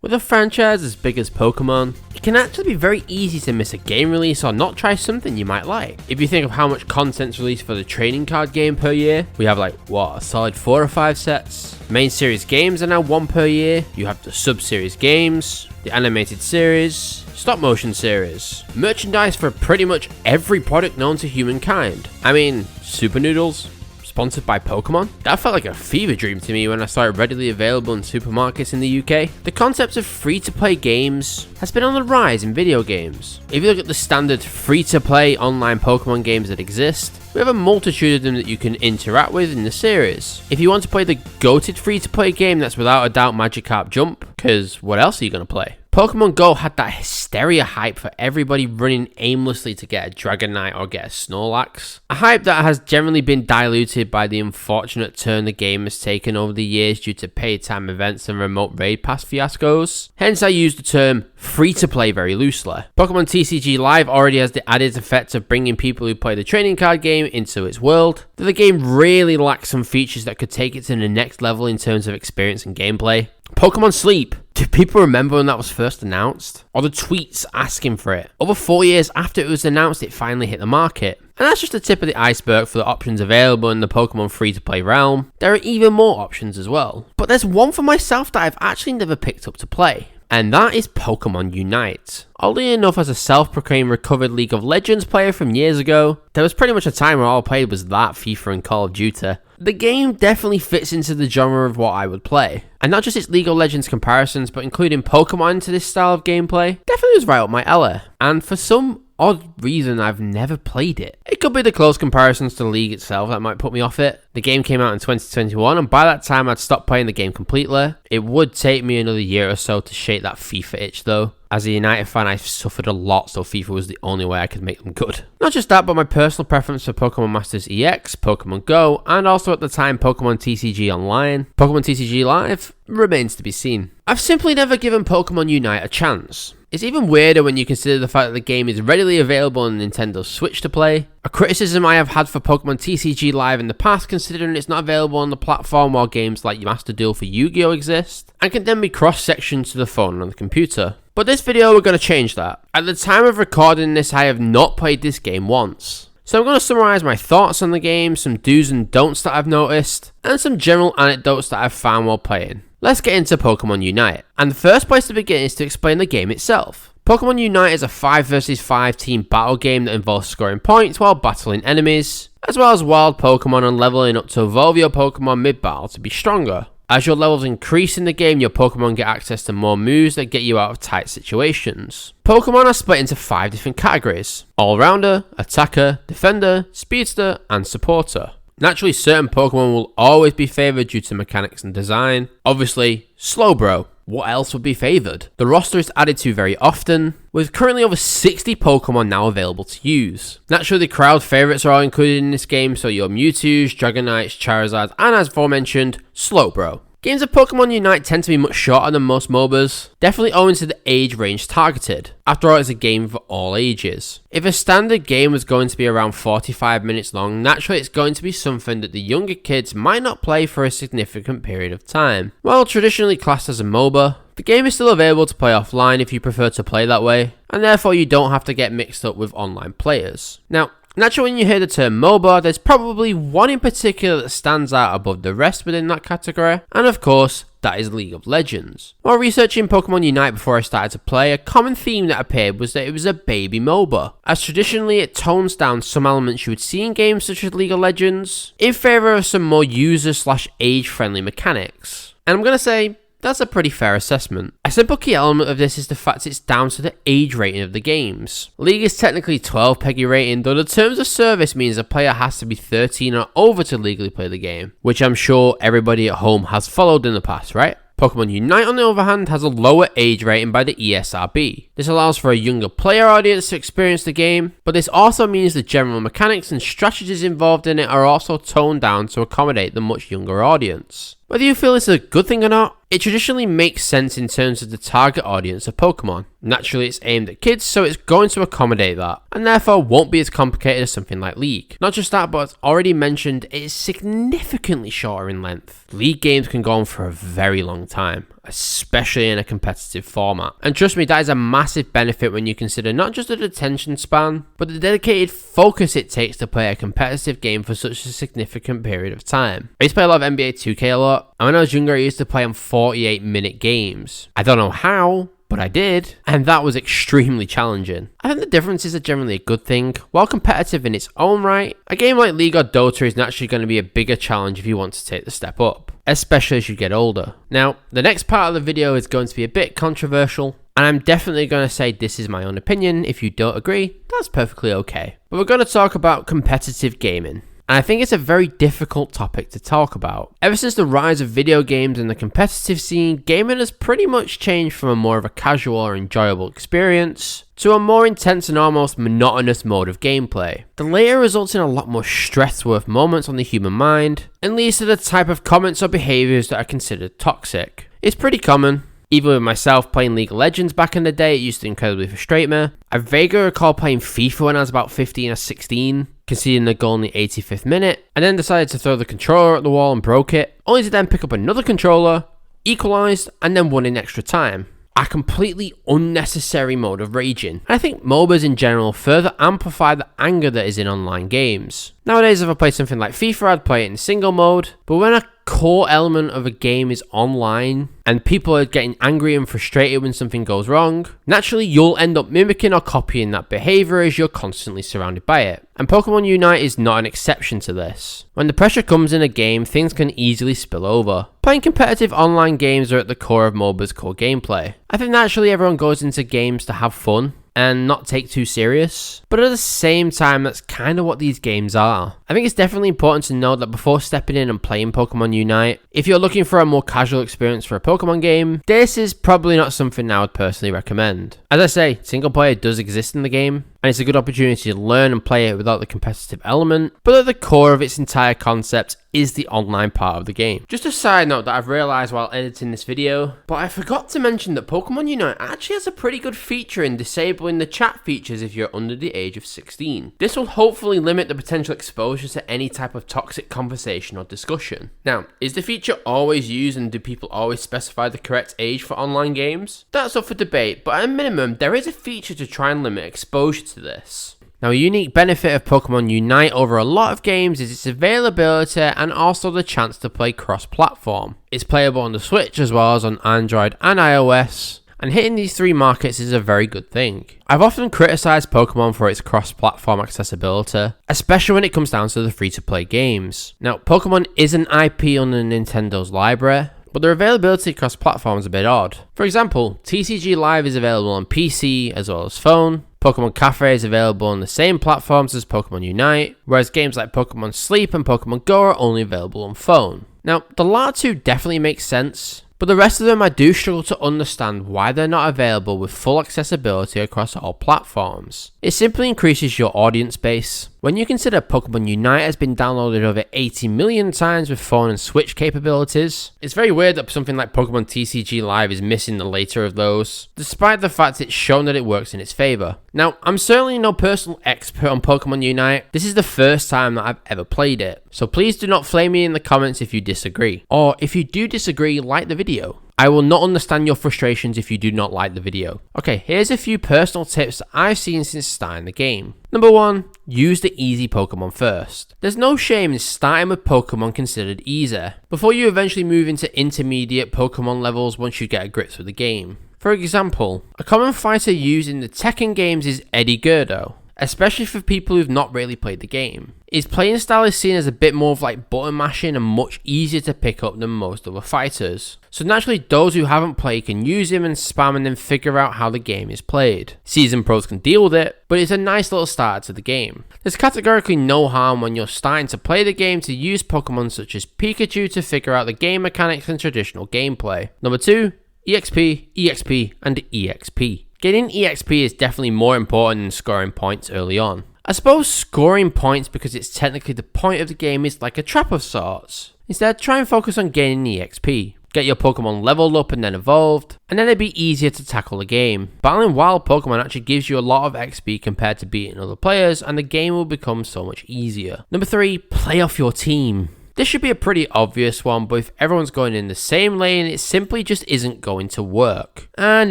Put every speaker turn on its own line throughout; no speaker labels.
With a franchise as big as Pokemon, it can actually be very easy to miss a game release or not try something you might like. If you think of how much content's released for the trading card game per year, we have a solid 4 or 5 sets. Main series games are now 1 per year. You have the sub-series games, the animated series, stop motion series, merchandise for pretty much every product known to humankind. I mean, Super Noodles, sponsored by Pokemon? That felt like a fever dream to me when I saw it readily available in supermarkets in the UK. The concept of free-to-play games has been on the rise in video games. If you look at the standard free-to-play online Pokemon games that exist, we have a multitude of them that you can interact with in the series. If you want to play the goated free-to-play game that's without a doubt Magikarp Jump, because what else are you going to play? Pokemon Go had that hysteria hype for everybody running aimlessly to get a Dragonite or get a Snorlax. A hype that has generally been diluted by the unfortunate turn the game has taken over the years due to paid time events and remote raid pass fiascos. Hence I use the term free-to-play very loosely. Pokemon TCG Live already has the added effect of bringing people who play the trading card game into its world, though the game really lacks some features that could take it to the next level in terms of experience and gameplay. Pokemon Sleep. Do people remember when that was first announced? Or the tweets asking for it? Over 4 years after it was announced, it finally hit the market. And that's just the tip of the iceberg for the options available in the Pokemon free-to-play realm. There are even more options as well. But there's one for myself that I've actually never picked up to play. And that is Pokemon Unite. Oddly enough, as a self-proclaimed recovered League of Legends player from years ago, there was pretty much a time where all I played was that, FIFA and Call of Duty. The game definitely fits into the genre of what I would play. And not just its League of Legends comparisons, but including Pokemon into this style of gameplay, definitely was right up my alley. And for some odd reason, I've never played it. It could be the close comparisons to the League itself that might put me off it. The game came out in 2021, and by that time I'd stopped playing the game completely. It would take me another year or so to shake that FIFA itch though. As a United fan, I suffered a lot, so FIFA was the only way I could make them good. Not just that, but my personal preference for Pokemon Masters EX, Pokemon Go, and also at the time Pokemon TCG Online, Pokemon TCG Live, remains to be seen. I've simply never given Pokemon Unite a chance. It's even weirder when you consider the fact that the game is readily available on Nintendo Switch to play. A criticism I have had for Pokemon TCG Live in the past, considering it's not available on the platform while games like Master Duel for Yu-Gi-Oh! Exist, and can then be cross-sectioned to the phone and on the computer. But this video we're going to change that. At the time of recording this, I have not played this game once. So I'm going to summarise my thoughts on the game, some do's and don'ts that I've noticed, and some general anecdotes that I've found while playing. Let's get into Pokemon Unite. And the first place to begin is to explain the game itself. Pokemon Unite is a 5 vs 5 team battle game that involves scoring points while battling enemies, as well as wild Pokemon and leveling up to evolve your Pokemon mid-battle to be stronger. As your levels increase in the game, your Pokemon get access to more moves that get you out of tight situations. Pokemon are split into 5 different categories: All-Rounder, Attacker, Defender, Speedster, and Supporter. Naturally, certain Pokemon will always be favoured due to mechanics and design. Obviously, Slowbro. What else would be favoured? The roster is added to very often, with currently over 60 Pokemon now available to use. Naturally, the crowd favourites are all included in this game, so your Mewtwo's, Dragonites, Charizards, and as aforementioned, Slowbro. Games of Pokemon Unite tend to be much shorter than most MOBAs, definitely owing to the age range targeted. After all, it's a game for all ages. If a standard game was going to be around 45 minutes long, naturally it's going to be something that the younger kids might not play for a significant period of time. While traditionally classed as a MOBA, the game is still available to play offline if you prefer to play that way, and therefore you don't have to get mixed up with online players. Now, naturally, when you hear the term MOBA, there's probably one in particular that stands out above the rest within that category, and of course, that is League of Legends. While researching Pokemon Unite before I started to play, a common theme that appeared was that it was a baby MOBA, as traditionally it tones down some elements you would see in games such as League of Legends, in favour of some more user/age-friendly mechanics. And I'm going to say, that's a pretty fair assessment. A simple key element of this is the fact it's down to the age rating of the games. League is technically 12 PEGI rating, though the terms of service means a player has to be 13 or over to legally play the game, which I'm sure everybody at home has followed in the past, right? Pokemon Unite, on the other hand, has a lower age rating by the ESRB. This allows for a younger player audience to experience the game, but this also means the general mechanics and strategies involved in it are also toned down to accommodate the much younger audience. Whether you feel it's a good thing or not, it traditionally makes sense in terms of the target audience of Pokemon. Naturally, it's aimed at kids, so it's going to accommodate that, and therefore won't be as complicated as something like League. Not just that, but as already mentioned, it is significantly shorter in length. League games can go on for a very long time, especially in a competitive format. And trust me, that is a massive benefit when you consider not just the attention span, but the dedicated focus it takes to play a competitive game for such a significant period of time. I used to play a lot of NBA 2K a lot, and when I was younger I used to play on 48-minute games. I don't know how, but I did, and that was extremely challenging. I think the differences are generally a good thing. While competitive in its own right, a game like League or Dota is naturally going to be a bigger challenge if you want to take the step up, especially as you get older. Now, the next part of the video is going to be a bit controversial, and I'm definitely going to say this is my own opinion. If you don't agree, that's perfectly okay. But we're going to talk about competitive gaming. And I think it's a very difficult topic to talk about. Ever since the rise of video games and the competitive scene, gaming has pretty much changed from a more of a casual or enjoyable experience to a more intense and almost monotonous mode of gameplay. The latter results in a lot more stress-worth moments on the human mind, and leads to the type of comments or behaviours that are considered toxic. It's pretty common. Even with myself playing League of Legends back in the day, it used to incredibly frustrate me. I vaguely recall playing FIFA when I was about 15 or 16, conceding the goal in the 85th minute, and then decided to throw the controller at the wall and broke it, only to then pick up another controller, equalised, and then won in extra time. A completely unnecessary mode of raging. I think MOBAs in general further amplify the anger that is in online games. Nowadays, if I play something like FIFA, I'd play it in single mode, but when a core element of a game is online and people are getting angry and frustrated when something goes wrong, naturally you'll end up mimicking or copying that behaviour as you're constantly surrounded by it. And Pokemon Unite is not an exception to this. When the pressure comes in a game, things can easily spill over. Playing competitive online games are at the core of MOBA's core gameplay. I think naturally everyone goes into games to have fun and not take too serious, but at the same time that's kind of what these games are. I think it's definitely important to know that before stepping in and playing Pokemon Unite, if you're looking for a more casual experience for a Pokemon game, this is probably not something I would personally recommend. As I say, single player does exist in the game, and it's a good opportunity to learn and play it without the competitive element, but at the core of its entire concept is the online part of the game. Just a side note that I've realised while editing this video, but I forgot to mention that Pokemon Unite actually has a pretty good feature in disabling the chat features if you're under the age of 16. This will hopefully limit the potential exposure to any type of toxic conversation or discussion. Now, is the feature always used and do people always specify the correct age for online games? That's up for debate, but at a minimum, there is a feature to try and limit exposure to this. Now, a unique benefit of Pokemon Unite over a lot of games is its availability and also the chance to play cross-platform. It's playable on the Switch as well as on Android and iOS, and hitting these three markets is a very good thing. I've often criticised Pokemon for its cross-platform accessibility, especially when it comes down to the free-to-play games. Now, Pokemon is an IP on Nintendo's library, but their availability across platforms is a bit odd. For example, TCG Live is available on PC as well as phone. Pokemon Cafe is available on the same platforms as Pokemon Unite, whereas games like Pokemon Sleep and Pokemon Go are only available on phone. Now, the latter two definitely make sense, but the rest of them I do struggle to understand why they're not available with full accessibility across all platforms. It simply increases your audience base. When you consider Pokemon Unite has been downloaded over 80 million times with phone and Switch capabilities, it's very weird that something like Pokemon TCG Live is missing the later of those, despite the fact it's shown that it works in its favour. Now, I'm certainly no personal expert on Pokemon Unite. This is the first time that I've ever played it, so please do not flame me in the comments if you disagree. Or if you do disagree, like the video. I will not understand your frustrations if you do not like the video. Okay, here's a few personal tips that I've seen since starting the game. Number 1, use the easy Pokemon first. There's no shame in starting with Pokemon considered easy, before you eventually move into intermediate Pokemon levels once you get a grip with the game. For example, a common fighter used in the Tekken games is Eddie Gordo, especially for people who've not really played the game. His playing style is seen as a bit more of like button mashing and much easier to pick up than most other fighters. So naturally those who haven't played can use him and spam and then figure out how the game is played. Seasoned pros can deal with it, but it's a nice little starter to the game. There's categorically no harm when you're starting to play the game to use Pokemon such as Pikachu to figure out the game mechanics and traditional gameplay. Number 2, EXP, EXP, and EXP. Getting EXP is definitely more important than scoring points early on. I suppose scoring points because it's technically the point of the game is like a trap of sorts. Instead, try and focus on gaining EXP. get your Pokemon leveled up and then evolved, and then it'd be easier to tackle the game. Battling wild Pokemon actually gives you a lot of XP compared to beating other players, and the game will become so much easier. Number 3, play off your team. This should be a pretty obvious one, but if everyone's going in the same lane, it simply just isn't going to work. And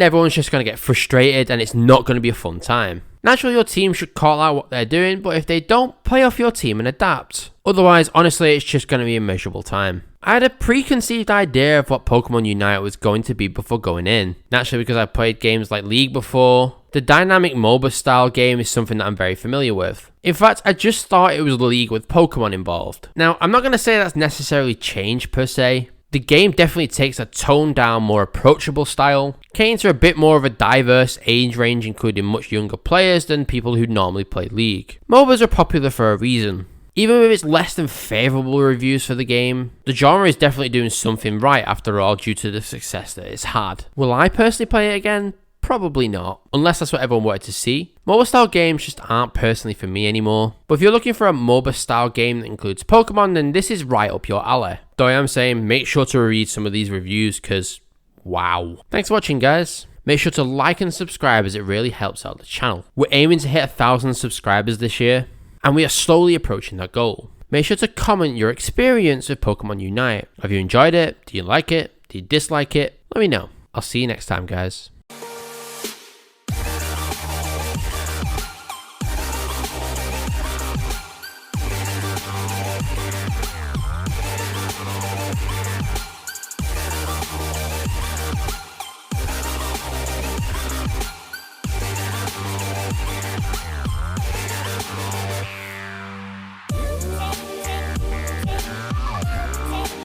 everyone's just going to get frustrated and it's not going to be a fun time. Naturally, your team should call out what they're doing, but if they don't, play off your team and adapt. Otherwise, honestly, it's just going to be a miserable time. I had a preconceived idea of what Pokemon Unite was going to be before going in. Naturally, because I played games like League before, the dynamic MOBA style game is something that I'm very familiar with. In fact, I just thought it was League with Pokemon involved. Now, I'm not going to say that's necessarily changed per se. The game definitely takes a toned down, more approachable style, catering to a bit more of a diverse age range, including much younger players than people who normally play League. MOBAs are popular for a reason. Even with its less than favourable reviews for the game, the genre is definitely doing something right after all due to the success that it's had. Will I personally play it again? Probably not, unless that's what everyone wanted to see. MOBA style games just aren't personally for me anymore. But if you're looking for a MOBA style game that includes Pokemon, then this is right up your alley. Though I am saying, make sure to read some of these reviews, because wow. Thanks for watching, guys. Make sure to like and subscribe as it really helps out the channel. We're aiming to hit 1,000 subscribers this year, and we are slowly approaching that goal. Make sure to comment your experience with Pokemon Unite. Have you enjoyed it? Do you like it? Do you dislike it? Let me know. I'll see you next time, guys.